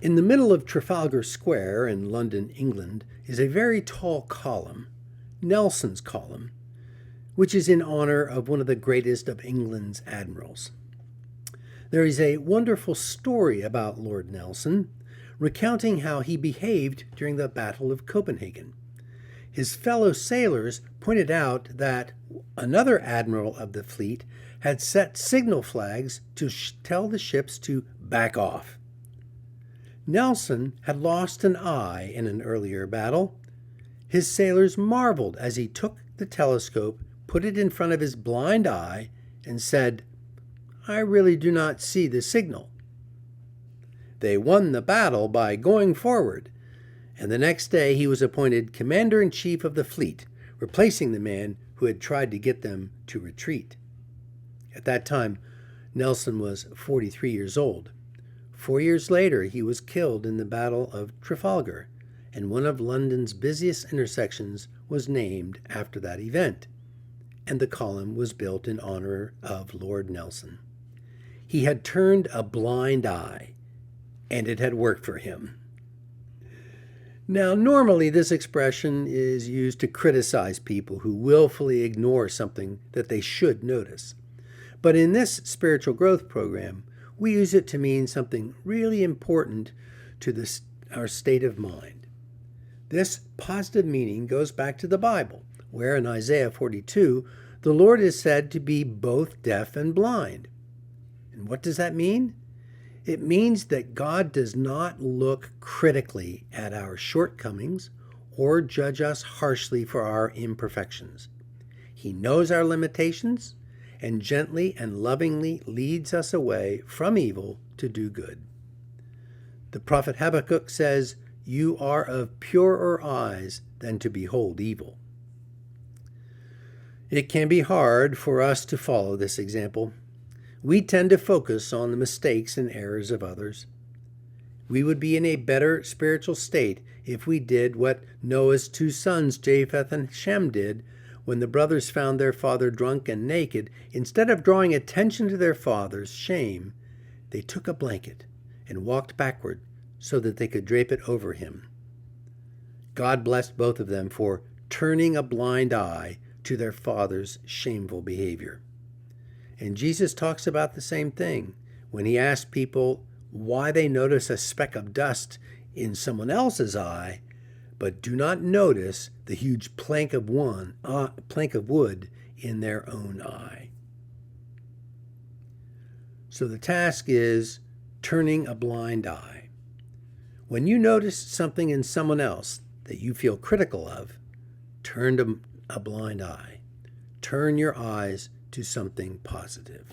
In the middle of Trafalgar Square in London, England, is a very tall column, Nelson's Column, which is in honor of one of the greatest of England's admirals. There is a wonderful story about Lord Nelson, recounting how he behaved during the Battle of Copenhagen. His fellow sailors pointed out that another admiral of the fleet had set signal flags to tell the ships to back off. Nelson had lost an eye in an earlier battle. His sailors marveled as he took the telescope, put it in front of his blind eye, and said, "I really do not see the signal." They won the battle by going forward, and the next day he was appointed commander-in-chief of the fleet, replacing the man who had tried to get them to retreat. At that time, Nelson was 43 years old. 4 years later, he was killed in the Battle of Trafalgar, and one of London's busiest intersections was named after that event, and the column was built in honor of Lord Nelson. He had turned a blind eye, and it had worked for him. Now, normally this expression is used to criticize people who willfully ignore something that they should notice. But in this spiritual growth program, we use it to mean something really important to our state of mind. This positive meaning goes back to the Bible, where in Isaiah 42, the Lord is said to be both deaf and blind. And what does that mean? It means that God does not look critically at our shortcomings or judge us harshly for our imperfections. He knows our limitations and gently and lovingly leads us away from evil to do good. The prophet Habakkuk says, "You are of purer eyes than to behold evil." It can be hard for us to follow this example. We tend to focus on the mistakes and errors of others. We would be in a better spiritual state if we did what Noah's two sons, Japheth and Shem, did when the brothers found their father drunk and naked. Instead of drawing attention to their father's shame, they took a blanket and walked backward so that they could drape it over him. God blessed both of them for turning a blind eye to their father's shameful behavior. And Jesus talks about the same thing when he asked people why they notice a speck of dust in someone else's eye, but do not notice the huge plank of wood in their own eye. So the task is turning a blind eye. When you notice something in someone else that you feel critical of, turn a blind eye. Turn your eyes to something positive.